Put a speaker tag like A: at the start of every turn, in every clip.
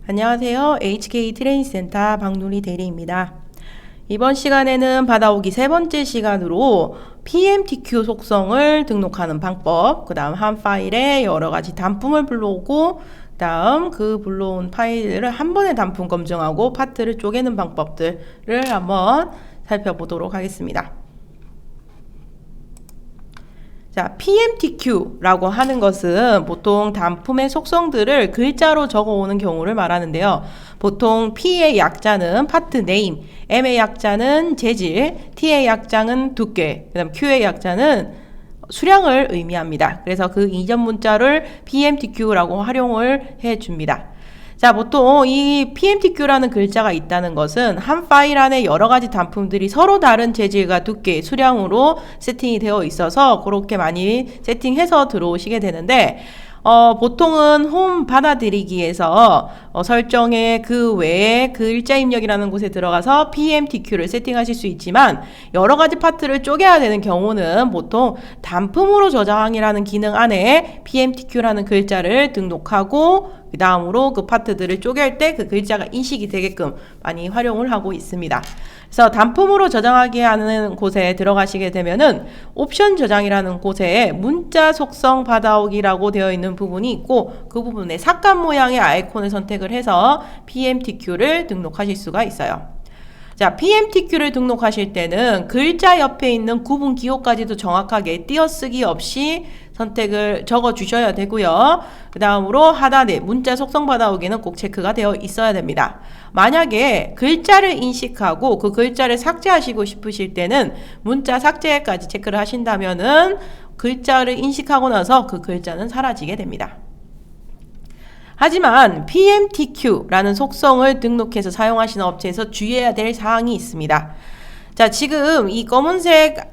A: 안녕하세요. HK 트레이닝센터 박누리 대리입니다. 이번 시간에는 받아오기 세 번째 시간으로 PMTQ 속성을 등록하는 방법, 그 다음 한 파일에 여러 가지 단품을 불러오고, 그 다음 그 불러온 파일을 한 번에 단품 검증하고 파트를 쪼개는 방법들을 한번 살펴보도록 하겠습니다. 자, PMTQ라고 하는 것은 보통 단품의 속성들을 글자로 적어오는 경우를 말하는데요. 보통 P의 약자는 파트 네임, M의 약자는 재질, T의 약자는 두께, 그 다음 Q의 약자는 수량을 의미합니다. 그래서 그 이전 문자를 PMTQ라고 활용을 해줍니다. 자, 보통 이 PMTQ라는 글자가 있다는 것은 한 파일 안에 여러 가지 단품들이 서로 다른 재질과 두께, 수량으로 세팅이 되어 있어서 그렇게 많이 세팅해서 들어오시게 되는데, 보통은 홈 받아들이기에서 설정에 그 외에 글자 입력이라는 곳에 들어가서 PMTQ를 세팅하실 수 있지만 여러 가지 파트를 쪼개야 되는 경우는 보통 단품으로 저장이라는 기능 안에 PMTQ라는 글자를 등록하고 그 다음으로 그 파트들을 쪼갤 때 그 글자가 인식이 되게끔 많이 활용을 하고 있습니다. 그래서 단품으로 저장하게 하는 곳에 들어가시게 되면은 옵션 저장이라는 곳에 문자 속성 받아오기라고 되어 있는 부분이 있고 그 부분에 삭감 모양의 아이콘을 선택을 해서 PMTQ를 등록하실 수가 있어요. 자, PMTQ를 등록하실 때는 글자 옆에 있는 구분 기호까지도 정확하게 띄어쓰기 없이 선택을 적어 주셔야 되고요. 그 다음으로 하단에 문자 속성 받아오기는 꼭 체크가 되어 있어야 됩니다. 만약에 글자를 인식하고 그 글자를 삭제하시고 싶으실 때는 문자 삭제까지 체크를 하신다면은 글자를 인식하고 나서 그 글자는 사라지게 됩니다. 하지만 PMTQ라는 속성을 등록해서 사용하시는 업체에서 주의해야 될 사항이 있습니다. 자, 지금 이 검은색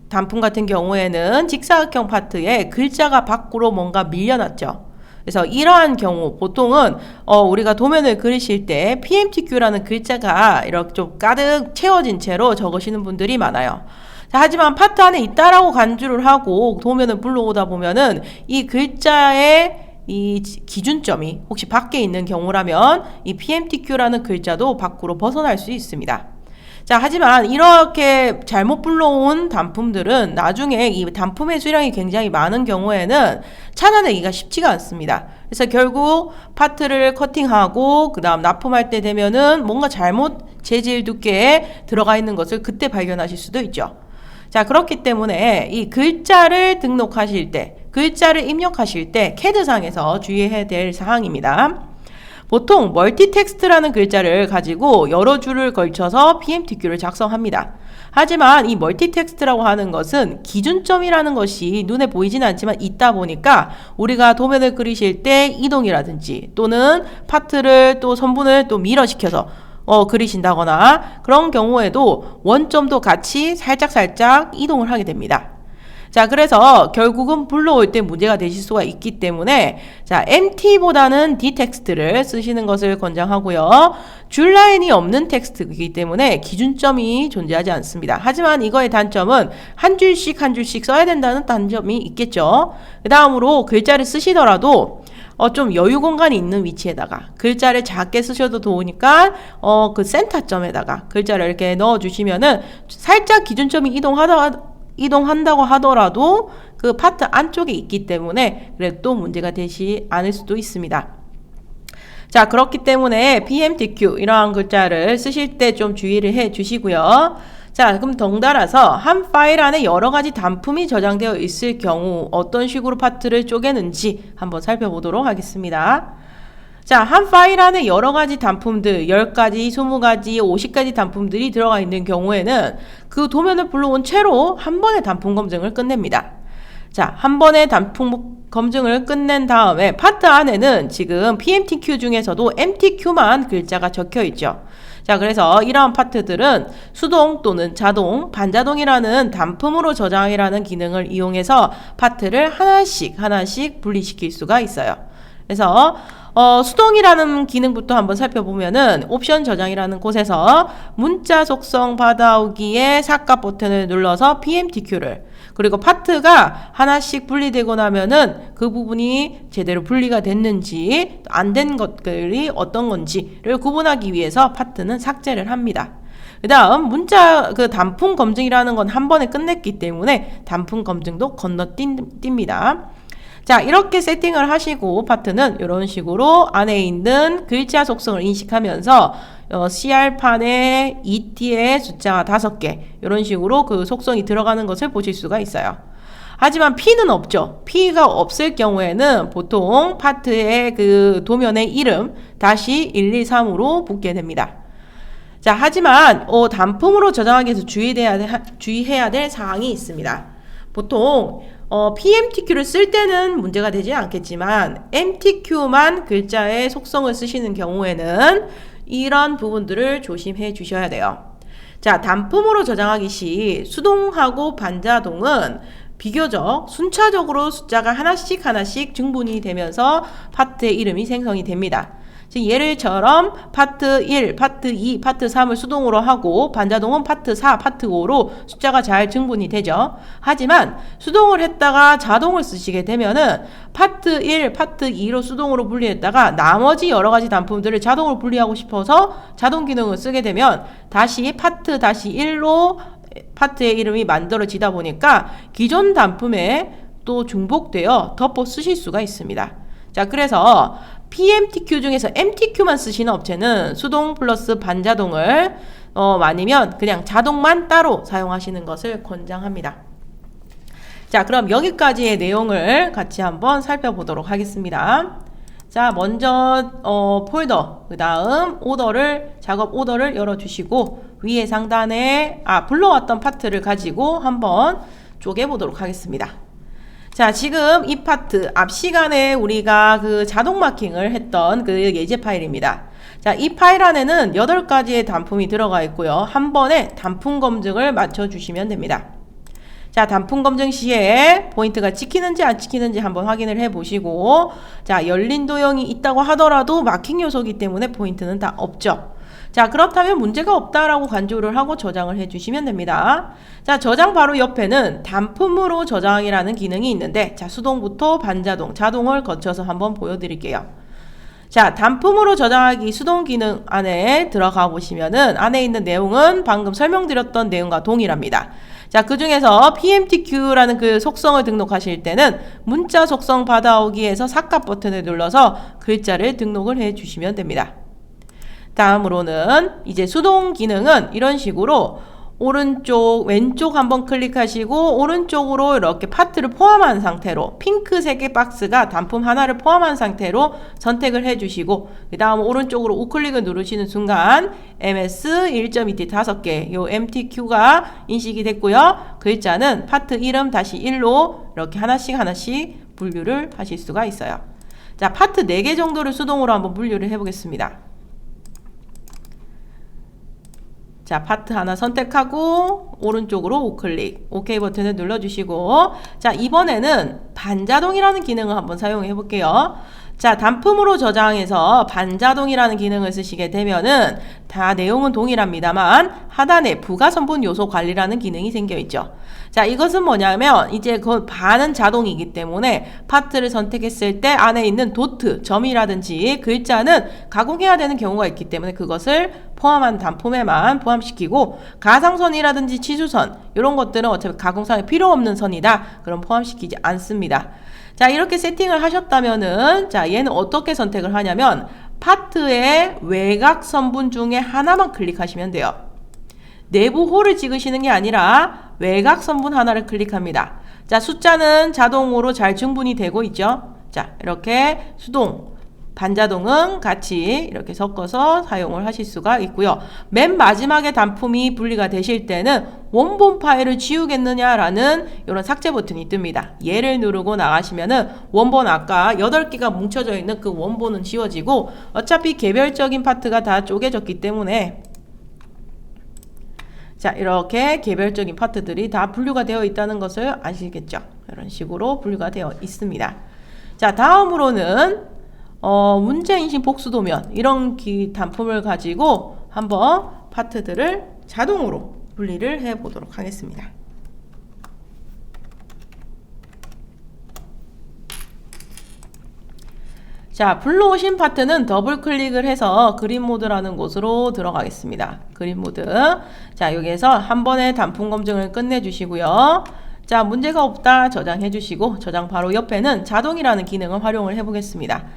A: 단품 같은 경우에는 직사각형 파트에 글자가 밖으로 뭔가 밀려났죠. 그래서 이러한 경우 보통은 우리가 도면을 그리실 때 PMTQ라는 글자가 이렇게 좀 가득 채워진 채로 적으시는 분들이 많아요. 자, 하지만 파트 안에 있다라고 간주를 하고 도면을 불러오다 보면은 이 글자의 이 기준점이 혹시 밖에 있는 경우라면 이 PMTQ라는 글자도 밖으로 벗어날 수 있습니다. 자, 하지만 이렇게 잘못 불러온 단품들은 나중에 이 단품의 수량이 굉장히 많은 경우에는 찾아내기가 쉽지가 않습니다. 그래서 결국 파트를 커팅하고 그 다음 납품할 때 되면은 뭔가 잘못 재질 두께에 들어가 있는 것을 그때 발견하실 수도 있죠. 자, 그렇기 때문에 이 글자를 등록하실 때, 글자를 입력하실 때 캐드상에서 주의해야 될 사항입니다. 보통 멀티텍스트라는 글자를 가지고 여러 줄을 걸쳐서 PMTQ를 작성합니다. 하지만 이 멀티텍스트라고 하는 것은 기준점이라는 것이 눈에 보이지는 않지만 있다 보니까 우리가 도면을 그리실 때 이동이라든지 또는 파트를 또 선분을 또 밀어시켜서 그리신다거나 그런 경우에도 원점도 같이 살짝 이동을 하게 됩니다. 자, 그래서 결국은 불러올 때 문제가 되실 수가 있기 때문에 자, MT보다는 D텍스트를 쓰시는 것을 권장하고요. 줄라인이 없는 텍스트이기 때문에 기준점이 존재하지 않습니다. 하지만 이거의 단점은 한 줄씩 써야 된다는 단점이 있겠죠. 그 다음으로 글자를 쓰시더라도 좀 여유 공간이 있는 위치에다가 글자를 작게 쓰셔도 좋으니까 그 센터점에다가 글자를 이렇게 넣어주시면은 살짝 기준점이 이동한다고 하더라도 그 파트 안쪽에 있기 때문에 그래도 문제가 되지 않을 수도 있습니다. 자, 그렇기 때문에 PMTQ 이러한 글자를 쓰실 때 좀 주의를 해 주시고요. 자, 그럼 덩달아서 한 파일 안에 여러 가지 단품이 저장되어 있을 경우 어떤 식으로 파트를 쪼개는지 한번 살펴보도록 하겠습니다. 자, 한 파일 안에 여러 가지 단품들 10가지, 20가지, 50가지 단품들이 들어가 있는 경우에는 그 도면을 불러온 채로 한 번에 단품 검증을 끝냅니다. 자, 한 번에 단품 검증을 끝낸 다음에 파트 안에는 지금 PMTQ 중에서도 MTQ만 글자가 적혀 있죠. 자, 그래서 이러한 파트들은 수동 또는 자동, 반자동이라는 단품으로 저장이라는 기능을 이용해서 파트를 하나씩 분리시킬 수가 있어요. 그래서 수동이라는 기능부터 한번 살펴보면은 옵션 저장이라는 곳에서 문자 속성 받아오기에 삭감 버튼을 눌러서 PMTQ를 그리고 파트가 하나씩 분리되고 나면은 그 부분이 제대로 분리가 됐는지 안 된 것들이 어떤 건지를 구분하기 위해서 파트는 삭제를 합니다. 그 다음 문자 단품 검증이라는 건 한 번에 끝냈기 때문에 단품 검증도 건너뜁니다. 자, 이렇게 세팅을 하시고 파트는 이런 식으로 안에 있는 글자 속성을 인식하면서 CR판에 ET의 숫자 5개 이런 식으로 그 속성이 들어가는 것을 보실 수가 있어요. 하지만 P는 없죠. P가 없을 경우에는 보통 파트의 그 도면의 이름 다시 123으로 붙게 됩니다. 자, 하지만 단품으로 저장하기 위해서 주의해야 될 사항이 있습니다. 보통 PMTQ를 쓸 때는 문제가 되지 않겠지만 MTQ만 글자의 속성을 쓰시는 경우에는 이런 부분들을 조심해 주셔야 돼요. 자, 단품으로 저장하기 시 수동하고 반자동은 비교적 순차적으로 숫자가 하나씩 증분이 되면서 파트의 이름이 생성이 됩니다. 즉 예를처럼 파트 1, 파트 2, 파트 3을 수동으로 하고 반자동은 파트 4, 파트 5로 숫자가 잘 증분이 되죠. 하지만 수동을 했다가 자동을 쓰시게 되면은 파트 1, 파트 2로 수동으로 분리했다가 나머지 여러 가지 단품들을 자동으로 분리하고 싶어서 자동 기능을 쓰게 되면 다시 파트 1로 파트의 이름이 만들어지다 보니까 기존 단품에 또 중복되어 덮어 쓰실 수가 있습니다. 자, 그래서 PMTQ 중에서 MTQ만 쓰시는 업체는 수동 플러스 반자동을 아니면 그냥 자동만 따로 사용하시는 것을 권장합니다. 자, 그럼 여기까지의 내용을 같이 한번 살펴보도록 하겠습니다. 자, 먼저 폴더, 그 다음 작업 오더를 열어주시고 위에 상단에 불러왔던 파트를 가지고 한번 쪼개보도록 하겠습니다. 자, 지금 이 파트 앞 시간에 우리가 그 자동 마킹을 했던 그 예제 파일입니다. 자, 이 파일 안에는 8가지의 단품이 들어가 있고요. 한 번에 단품 검증을 맞춰주시면 됩니다. 자, 단품 검증 시에 포인트가 찍히는지 안 찍히는지 한번 확인을 해 보시고, 자, 열린 도형이 있다고 하더라도 마킹 요소이기 때문에 포인트는 다 없죠. 자, 그렇다면 문제가 없다라고 간주를 하고 저장을 해주시면 됩니다. 자, 저장 바로 옆에는 단품으로 저장이라는 기능이 있는데, 자, 수동부터 반자동, 자동을 거쳐서 한번 보여드릴게요. 자, 단품으로 저장하기 수동 기능 안에 들어가 보시면은 안에 있는 내용은 방금 설명드렸던 내용과 동일합니다. 자, 그 중에서 PMTQ라는 그 속성을 등록하실 때는 문자 속성 받아오기에서 삭감 버튼을 눌러서 글자를 등록을 해 주시면 됩니다. 다음으로는 이제 수동 기능은 이런 식으로 오른쪽, 왼쪽 한번 클릭하시고 오른쪽으로 이렇게 파트를 포함한 상태로 핑크색의 박스가 단품 하나를 포함한 상태로 선택을 해주시고 그 다음 오른쪽으로 우클릭을 누르시는 순간 MS 1.2T 5개 요 MTQ가 인식이 됐고요. 글자는 파트 이름 다시 1로 이렇게 하나씩 분류를 하실 수가 있어요. 자, 파트 4개 정도를 수동으로 한번 분류를 해보겠습니다. 자, 파트 하나 선택하고 오른쪽으로 우클릭, OK 버튼을 눌러주시고 자, 이번에는 반자동이라는 기능을 한번 사용해 볼게요. 자, 단품으로 저장해서 반자동이라는 기능을 쓰시게 되면은 다 내용은 동일합니다만 하단에 부가 선분 요소 관리라는 기능이 생겨 있죠. 자, 이것은 뭐냐면 이제 그 반은 자동이기 때문에 파트를 선택했을 때 안에 있는 도트, 점이라든지 글자는 가공해야 되는 경우가 있기 때문에 그것을 포함한 단품에만 포함시키고 가상선이라든지 치수선 이런 것들은 어차피 가공상에 필요 없는 선이다. 그럼 포함시키지 않습니다. 자, 이렇게 세팅을 하셨다면은 자, 얘는 어떻게 선택을 하냐면 파트의 외곽 선분 중에 하나만 클릭하시면 돼요. 내부 홀을 찍으시는 게 아니라 외곽 선분 하나를 클릭합니다. 자, 숫자는 자동으로 잘 증분이 되고 있죠. 자, 이렇게 수동, 반자동은 같이 이렇게 섞어서 사용을 하실 수가 있고요. 맨 마지막에 단품이 분리가 되실 때는 원본 파일을 지우겠느냐라는 이런 삭제 버튼이 뜹니다. 얘를 누르고 나가시면은 원본 아까 8개가 뭉쳐져 있는 그 원본은 지워지고 어차피 개별적인 파트가 다 쪼개졌기 때문에 자, 이렇게 개별적인 파트들이 다 분류가 되어 있다는 것을 아시겠죠? 이런 식으로 분류가 되어 있습니다. 자, 다음으로는 문제인식 복수도면 이런 단품을 가지고 한번 파트들을 자동으로 분리를 해 보도록 하겠습니다. 자, 불러오신 파트는 더블 클릭을 해서 그림 모드라는 곳으로 들어가겠습니다. 그림 모드. 자, 여기에서 한 번에 단품 검증을 끝내주시고요. 자, 문제가 없다 저장해 주시고, 저장 바로 옆에는 자동이라는 기능을 활용을 해 보겠습니다.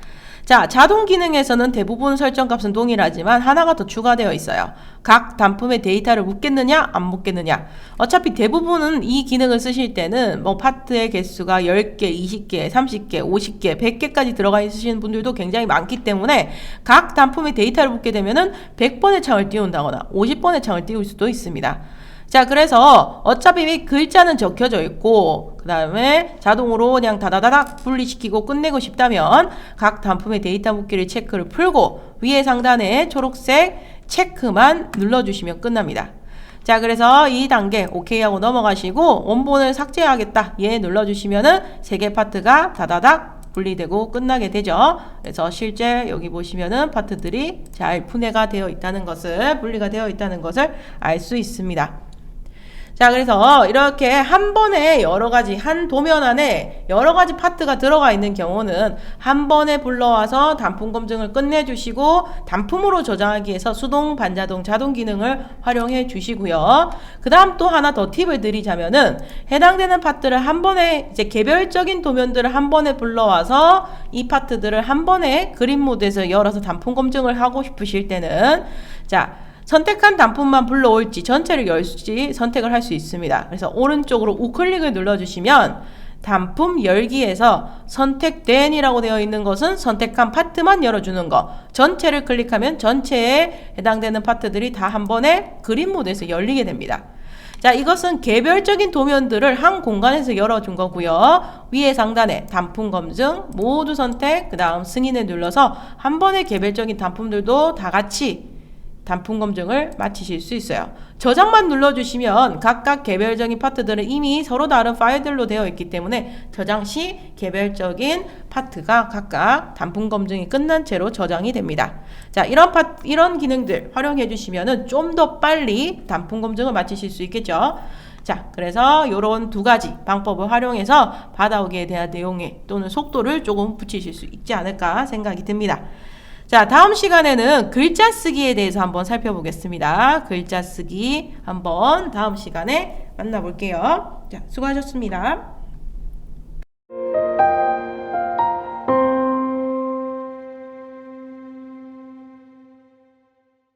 A: 자, 자동 기능에서는 대부분 설정값은 동일하지만 하나가 더 추가되어 있어요. 각 단품의 데이터를 묻겠느냐 안 묻겠느냐. 어차피 대부분은 이 기능을 쓰실 때는 뭐 파트의 개수가 10개, 20개, 30개, 50개, 100개까지 들어가 있으시는 분들도 굉장히 많기 때문에 각 단품의 데이터를 묻게 되면은 100번의 창을 띄운다거나 50번의 창을 띄울 수도 있습니다. 자, 그래서 어차피 글자는 적혀져 있고 그 다음에 자동으로 그냥 다다다닥 분리시키고 끝내고 싶다면 각 단품의 데이터 묻기를 체크를 풀고 위에 상단에 초록색 체크만 눌러주시면 끝납니다. 자, 그래서 이 단계 OK 하고 넘어가시고 원본을 삭제하겠다 예 눌러주시면은 3개 파트가 다다닥 분리되고 끝나게 되죠. 그래서 실제 여기 보시면은 파트들이 잘 분해가 되어 있다는 것을, 분리가 되어 있다는 것을 알 수 있습니다. 자, 그래서 이렇게 한 번에 여러가지, 한 도면 안에 여러가지 파트가 들어가 있는 경우는 한 번에 불러와서 단품 검증을 끝내주시고 단품으로 저장하기 위해서 수동, 반자동, 자동 기능을 활용해 주시고요. 그 다음 또 하나 더 팁을 드리자면은 해당되는 파트를 한 번에, 이제 개별적인 도면들을 한 번에 불러와서 이 파트들을 한 번에 그림 모드에서 열어서 단품 검증을 하고 싶으실 때는 자, 선택한 단품만 불러올지 전체를 열지 선택을 할 수 있습니다. 그래서 오른쪽으로 우클릭을 눌러주시면 단품 열기에서 선택된 이라고 되어 있는 것은 선택한 파트만 열어주는 거, 전체를 클릭하면 전체에 해당되는 파트들이 다 한 번에 그림 모드에서 열리게 됩니다. 자, 이것은 개별적인 도면들을 한 공간에서 열어준 거고요. 위에 상단에 단품 검증, 모두 선택, 그 다음 승인을 눌러서 한 번에 개별적인 단품들도 다 같이 단품 검증을 마치실 수 있어요. 저장만 눌러주시면 각각 개별적인 파트들은 이미 서로 다른 파일들로 되어 있기 때문에 저장 시 개별적인 파트가 각각 단품 검증이 끝난 채로 저장이 됩니다. 자, 이런 기능들 활용해 주시면은 좀 더 빨리 단품 검증을 마치실 수 있겠죠. 자, 그래서 이런 두 가지 방법을 활용해서 받아오기에 대한 내용에 또는 속도를 조금 붙이실 수 있지 않을까 생각이 듭니다. 자, 다음 시간에는 글자 쓰기에 대해서 한번 살펴보겠습니다. 글자 쓰기 한번 다음 시간에 만나볼게요. 자, 수고하셨습니다.